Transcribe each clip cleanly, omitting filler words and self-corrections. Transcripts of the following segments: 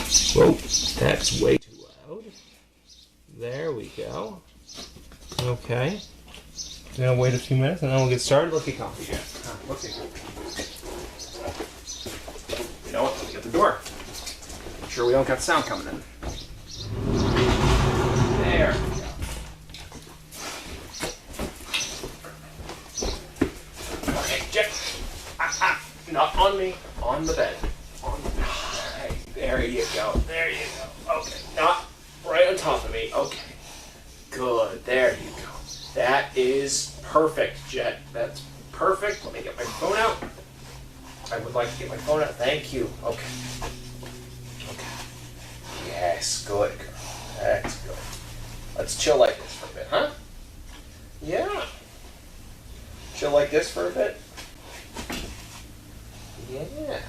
Whoa, that's way too loud. There we go. Okay. We're gonna wait a few minutes and then we'll get started. Let's get coffee. Let's get coffee. You know what? Let me get the door. Make sure we don't got sound coming in. There we go. Okay, Jet. Not on me. On the bed. On the bed. Right, there you go. There you go. Okay. Not right on top of me. Okay. Good. There you go. That is perfect, Jet. That's perfect. Let me get my phone out. I would like to get my phone out. Thank you. Okay. Okay. Yes, good girl. That's good. Let's chill like this for a bit, huh? Yeah. Chill like this for a bit. Yeah.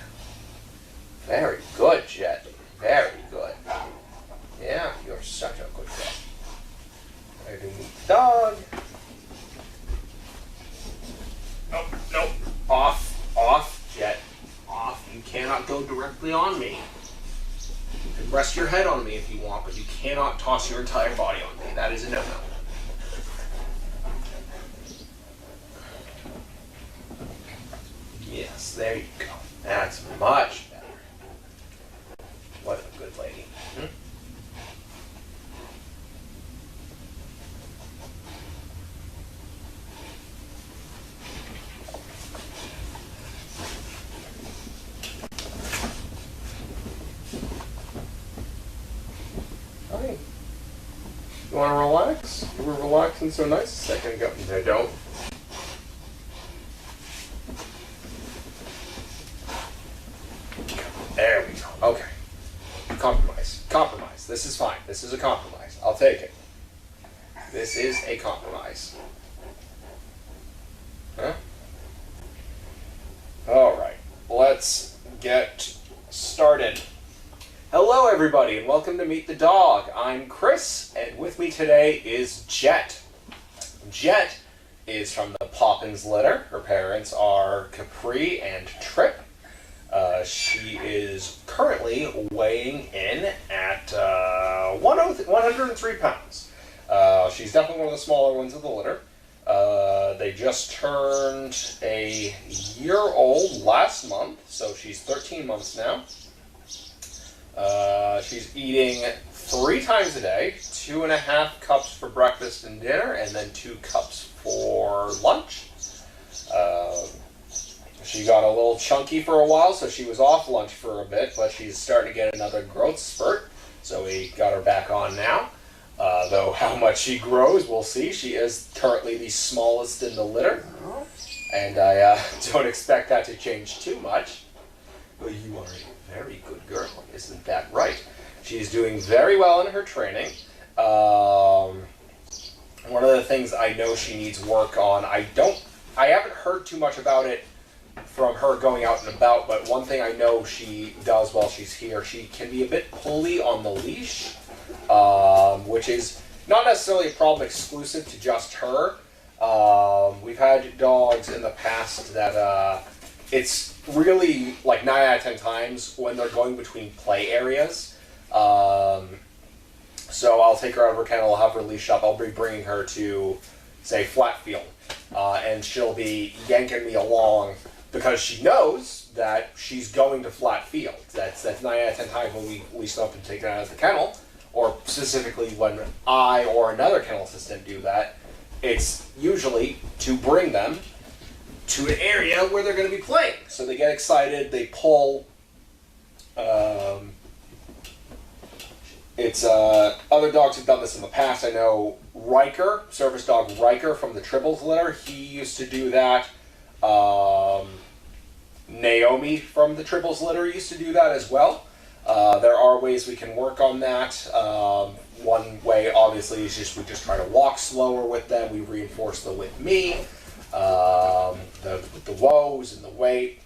Very good, Jet. Very good. Yeah, you're such a good girl. Ready to meet the dog. Oh, no. Off, Jet. Off. You cannot go directly on me. You can rest your head on me if you want, but you cannot toss your entire body on me. That is a no-no. Yes, there you go. That's much better. What a good lady. Hi. You want to relax? You were relaxing so nice a second ago. No, don't. There we go. Okay. Compromise. Compromise. This is fine. This is a compromise. I'll take it. This is a compromise. Huh? All right. Let's get started. Hello, everybody, and welcome to Meet the Dog. I'm Chris, and with me today is Jet. Jet is from the Poppins litter. Her parents are Capri and Trip. She is currently weighing in at 103 pounds. She's definitely one of the smaller ones of the litter. They just turned a year old last month, so she's 13 months now. She's eating 3 times a day, 2.5 cups for breakfast and dinner, and then 2 cups for lunch. She got a little chunky for a while, so she was off lunch for a bit, but she's starting to get another growth spurt, so we got her back on now. Though how much she grows, we'll see. She is currently the smallest in the litter, and I don't expect that to change too much. But you are a very good girl, isn't that right? She's doing very well in her training. One of the things I know she needs work on, I haven't heard too much about it from her going out and about, but one thing I know she does while she's here, she can be a bit pulley on the leash, which is not necessarily a problem exclusive to just her. We've had dogs in the past that it's really like 9 out of 10 times when they're going between play areas. So I'll take her out of her kennel, I'll have her leash up, I'll be bringing her to, say, flat field, and she'll be yanking me along because she knows that she's going to flat field. That's 9 out of 10 times when we leash up and take her out of the kennel, or specifically when I or another kennel assistant do that. It's usually to bring them to an area where they're going to be playing. So they get excited, they pull. Other dogs have done this in the past. I know Riker, service dog Riker from the Tribbles litter, he used to do that. Naomi from the Tribbles litter used to do that as well. There are ways we can work on that. One way, obviously, is we just try to walk slower with them. We reinforce the with me, the woes and the weight.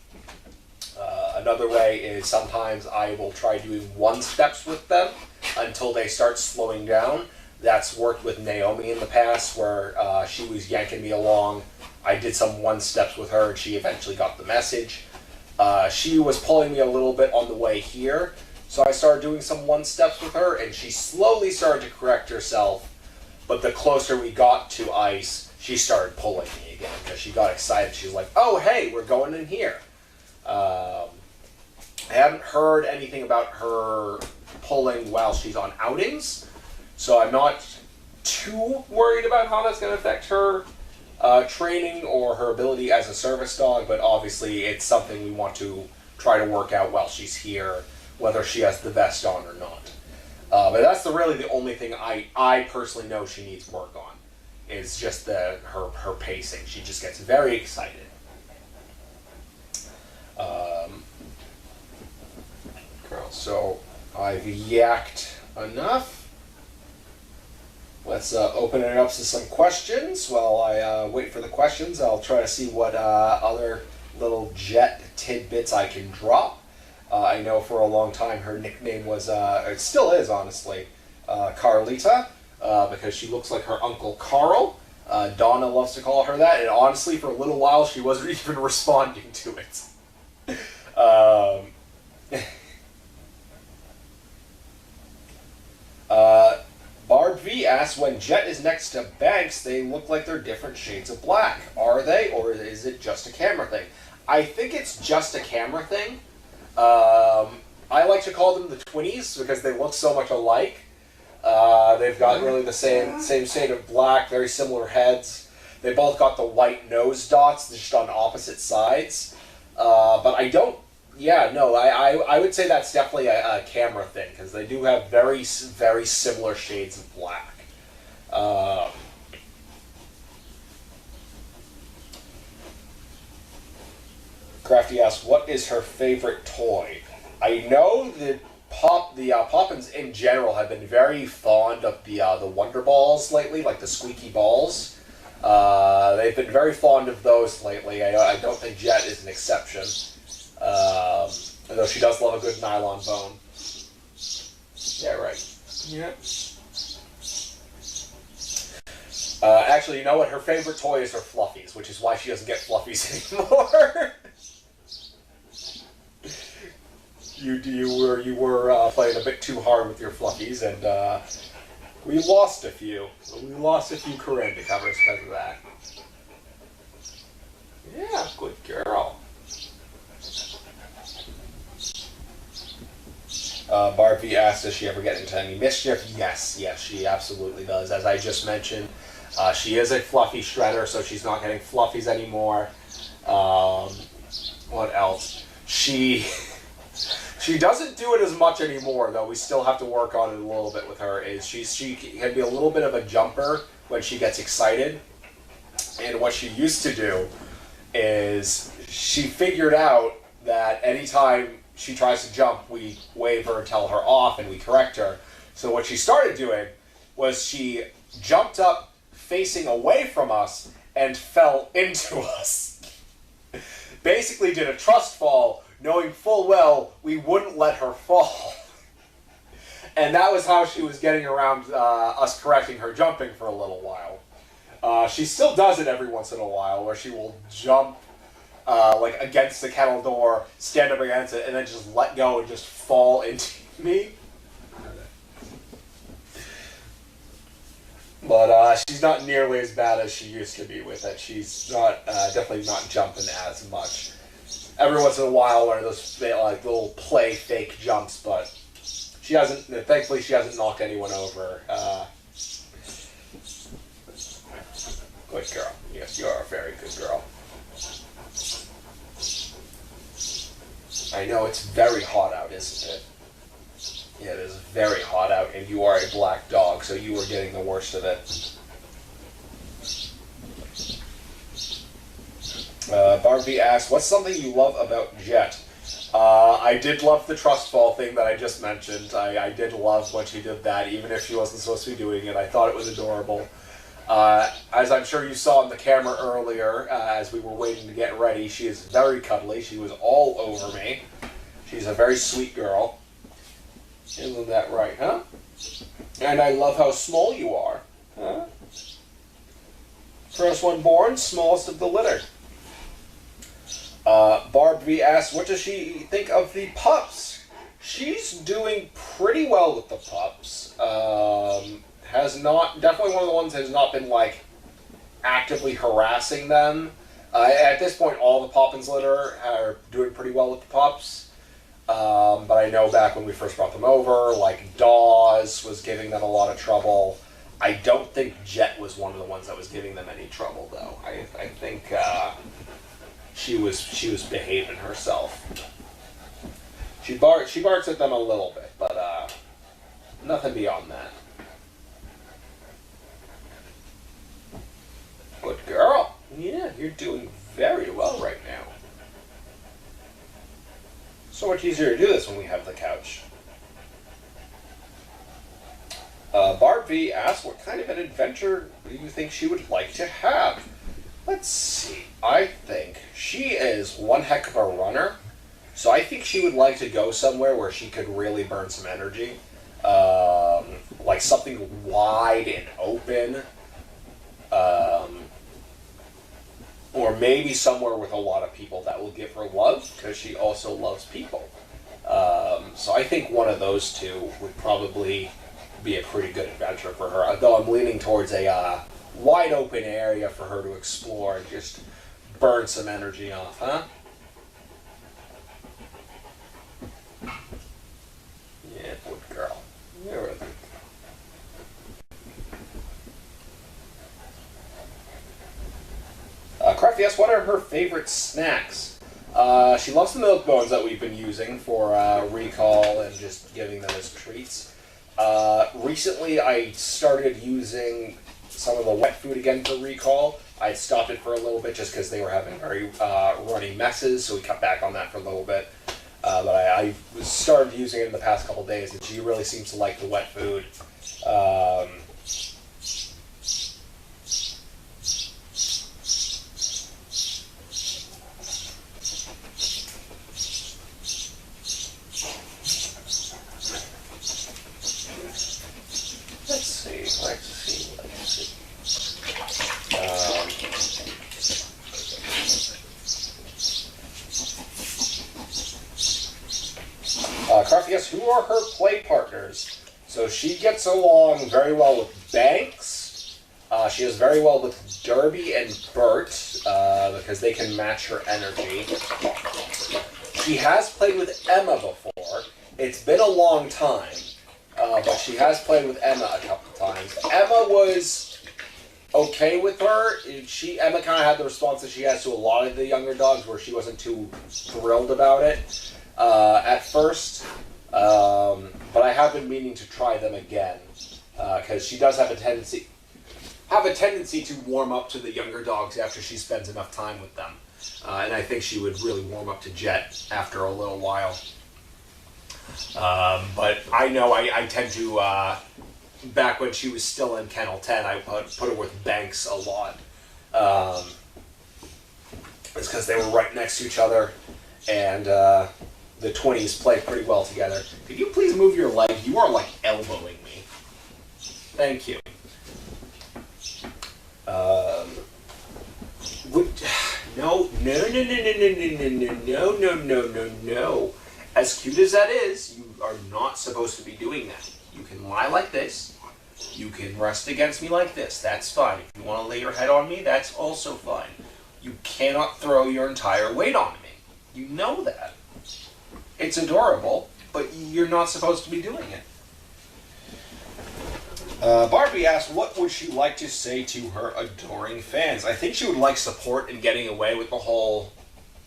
Another way is sometimes I will try doing 1-steps with them until they start slowing down. That's worked with Naomi in the past, where she was yanking me along. I did some 1-steps with her, and she eventually got the message. She was pulling me a little bit on the way here, So I started doing some one-steps with her, and she slowly started to correct herself. But the closer we got to ice, she started pulling me again because she got excited. She was like, oh, hey, we're going in here. I haven't heard anything about her pulling while she's on outings, so I'm not too worried about how that's going to affect her training or her ability as a service dog, but obviously it's something we want to try to work out while she's here, whether she has the vest on or not. But that's really the only thing I personally know she needs work on, is just her pacing. She just gets very excited. So I've yacked enough. Let's open it up to some questions. While I wait for the questions, I'll try to see what other little Jet tidbits I can drop. I know for a long time her nickname was, it still is honestly, Carlita, because she looks like her Uncle Carl. Donna loves to call her that, and honestly for a little while she wasn't even responding to it. Barb V asks, when Jet is next to Banks, they look like they're different shades of black. Are they, or is it just a camera thing? I think it's just a camera thing. I like to call them the twinnies because they look so much alike. They've got really the same shade of black, very similar heads. They both got the white nose dots, just on opposite sides. But I don't. Yeah, no, I would say that's definitely a camera thing, because they do have very, very similar shades of black. Crafty asks, what is her favorite toy? I know that Poppins in general have been very fond of the Wonder Balls lately, like the squeaky balls. They've been very fond of those lately. I don't think Jet is an exception. Although she does love a good nylon bone. Yeah, right. Yep. Actually, you know what? Her favorite toy is her fluffies, which is why she doesn't get fluffies anymore. You were playing a bit too hard with your fluffies, and we lost a few. We lost a few Corinne covers because of that. Yeah, good girl. Barbie asked, does she ever get into any mischief? Yes, she absolutely does. As I just mentioned, she is a fluffy shredder, so she's not getting fluffies anymore. What else? She doesn't do it as much anymore, though. We still have to work on it a little bit with her. She can be a little bit of a jumper when she gets excited. And what she used to do is she figured out that anytime she tries to jump, we wave her and tell her off, and we correct her. So what she started doing was she jumped up facing away from us and fell into us. Basically did a trust fall, knowing full well we wouldn't let her fall. And that was how she was getting around us correcting her jumping for a little while. She still does it every once in a while, where she will jump like against the kennel door, stand up against it, and then just let go and just fall into me. But she's not nearly as bad as she used to be with it. She's not definitely not jumping as much. Every once in a while, one of those like little play fake jumps, but she hasn't. Thankfully, she hasn't knocked anyone over. Good girl. Yes, you are a very good girl. I know it's very hot out, isn't it? Yeah, it is very hot out, and you are a black dog, so you are getting the worst of it. Barbie asks, what's something you love about Jet? I did love the trust fall thing that I just mentioned. I did love when she did that, even if she wasn't supposed to be doing it. I thought it was adorable. As I'm sure you saw on the camera earlier, as we were waiting to get ready, she is very cuddly. She was all over me. She's a very sweet girl. Isn't that right, huh? And I love how small you are, huh? First one born, smallest of the litter. Barb V asks, what does she think of the pups? She's doing pretty well with the pups. Definitely one of the ones that has not been, like, actively harassing them. At this point, all the Poppins litter are doing pretty well with the pups. But I know back when we first brought them over, like, Dawes was giving them a lot of trouble. I don't think Jet was one of the ones that was giving them any trouble, though. I think she was behaving herself. She barks at them a little bit, but nothing beyond that. Good girl. Yeah, you're doing very well right now. So much easier to do this when we have the couch. Barb V asks, what kind of an adventure do you think she would like to have? Let's see. I think she is one heck of a runner. So I think she would like to go somewhere where she could really burn some energy. Like something wide and open. Or maybe somewhere with a lot of people that will give her love, because she also loves people. So I think one of those two would probably be a pretty good adventure for her. Though I'm leaning towards a wide open area for her to explore and just burn some energy off, huh? Yeah, good girl. You're a ChrisE asks, what are her favorite snacks? She loves the milk bones that we've been using for recall and just giving them as treats. Recently, I started using some of the wet food again for recall. I stopped it for a little bit just because they were having very runny messes, so we cut back on that for a little bit. But I started using it in the past couple days, and she really seems to like the wet food. ChrisE, who are her play partners? So she gets along very well with Banks. She does very well with Derby and Bert because they can match her energy. She has played with Emma before. It's been a long time, but she has played with Emma a couple times. Emma was okay with her. Emma kind of had the response that she has to a lot of the younger dogs, where she wasn't too thrilled about it at first. But I have been meaning to try them again because she does have a tendency to warm up to the younger dogs after she spends enough time with them, and I think she would really warm up to Jet after a little while. But I know I tend to back when she was still in Kennel 10, I put her with Banks a lot. It's because they were right next to each other, and the 20s play pretty well together. Could you please move your leg? You are, like, elbowing me. Thank you. No. As cute as that is, you are not supposed to be doing that. You can lie like this. You can rest against me like this. That's fine. If you want to lay your head on me, that's also fine. You cannot throw your entire weight on me. You know that. It's adorable, but you're not supposed to be doing it. Barbie asked, what would she like to say to her adoring fans? I think she would like support in getting away with the whole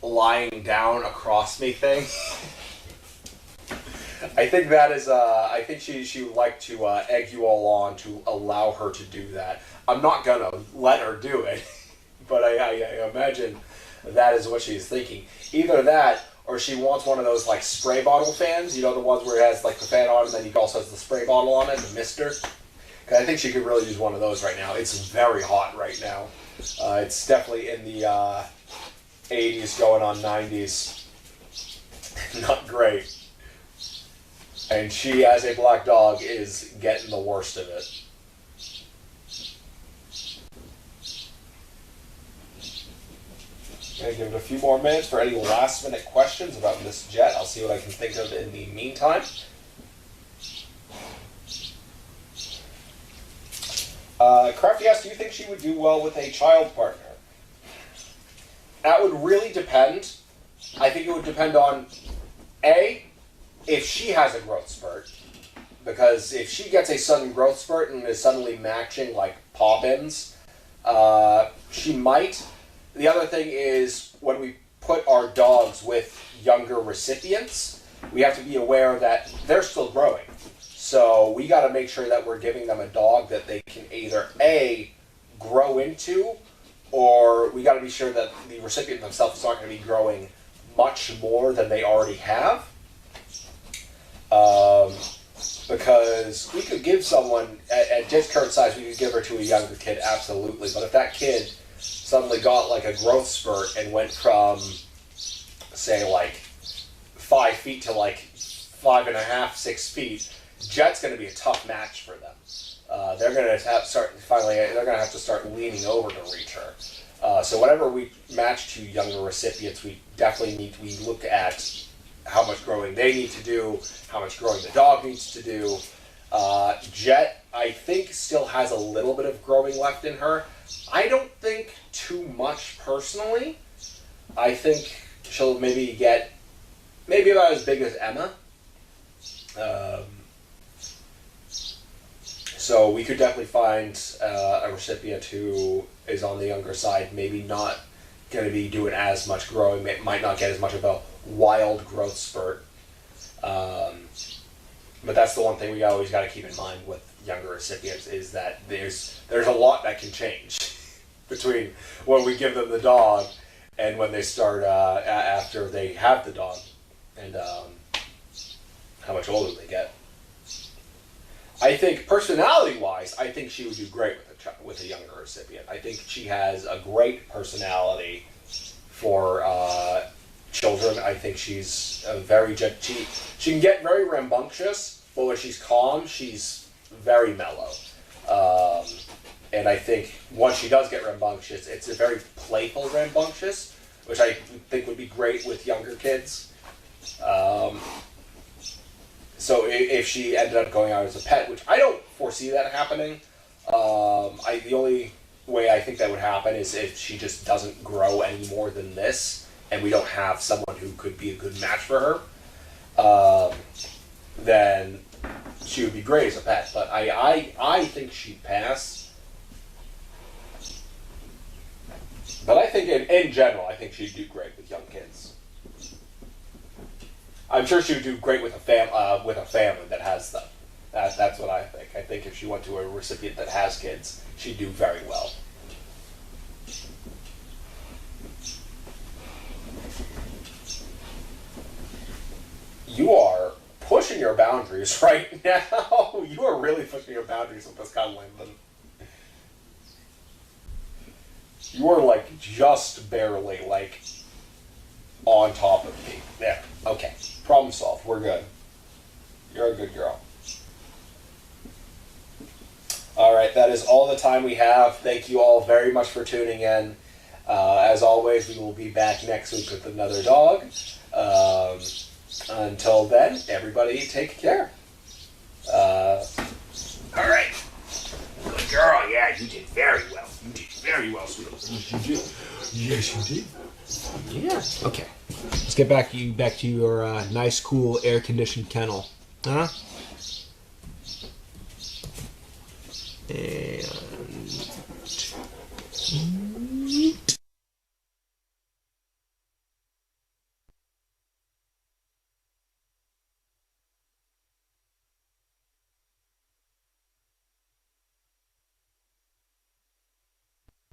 lying down across me thing. I think that is, I think she would like to egg you all on to allow her to do that. I'm not going to let her do it, but I imagine that is what she's thinking. Either that, or she wants one of those, like, spray bottle fans. You know, the ones where it has, like, the fan on, and then he also has the spray bottle on it, the mister. Because I think she could really use one of those right now. It's very hot right now. It's definitely in the 80s going on 90s. Not great. And she, as a black dog, is getting the worst of it. going to give it a few more minutes for any last-minute questions about Miss Jet. I'll see what I can think of in the meantime. Crafty asks, do you think she would do well with a child partner? That would really depend. I think it would depend on, A, if she has a growth spurt. Because if she gets a sudden growth spurt and is suddenly matching, like, Poppins, she might. The other thing is, when we put our dogs with younger recipients, we have to be aware that they're still growing. So we got to make sure that we're giving them a dog that they can either A, grow into, or we got to be sure that the recipient themselves is not going to be growing much more than they already have. Because we could give someone, at Jet's current size, we could give her to a younger kid, absolutely. But if that kid suddenly got like a growth spurt and went from, say, like 5 feet to like 5.5, 6 feet, Jet's going to be a tough match for them. They're going to they're going to have to start leaning over to reach her. So whenever we match to younger recipients, we definitely we look at how much growing they need to do, how much growing the dog needs to do. Jet, I think, still has a little bit of growing left in her. I don't think too much personally. I think she'll maybe get about as big as Emma. So we could definitely find a recipient who is on the younger side, maybe not going to be doing as much growing, might not get as much of a wild growth spurt. But that's the one thing we always got to keep in mind with younger recipients, is that there's a lot that can change between when we give them the dog and when they start after they have the dog, and how much older they get. I think personality-wise, I think she would do great with a younger recipient. I think she has a great personality for children. I think she's a very she can get very rambunctious, but when she's calm, she's very mellow. And I think once she does get rambunctious, it's a very playful rambunctious, which I think would be great with younger kids. So if she ended up going out as a pet, which I don't foresee that happening, the only way I think that would happen is if she just doesn't grow any more than this, and we don't have someone who could be a good match for her, then she would be great as a pet. But I think she'd pass. But I think in general, I think she'd do great with young kids. I'm sure she would do great with a family that has them. That's what I think. I think if she went to a recipient that has kids, she'd do very well. You are pushing your boundaries right now. You are really pushing your boundaries with this cuddling. You are like just barely like on top of me. There. Okay. Problem solved. We're good. You're a good girl. Alright, that is all the time we have. Thank you all very much for tuning in. As always, we will be back next week with another dog. Until then, everybody take care. Alright. Good girl. Yeah, you did very well. You did very well, sweetheart. Yes, you did. Yes, you did. Yeah. Okay. Let's get back to your nice, cool, air-conditioned kennel. Huh? And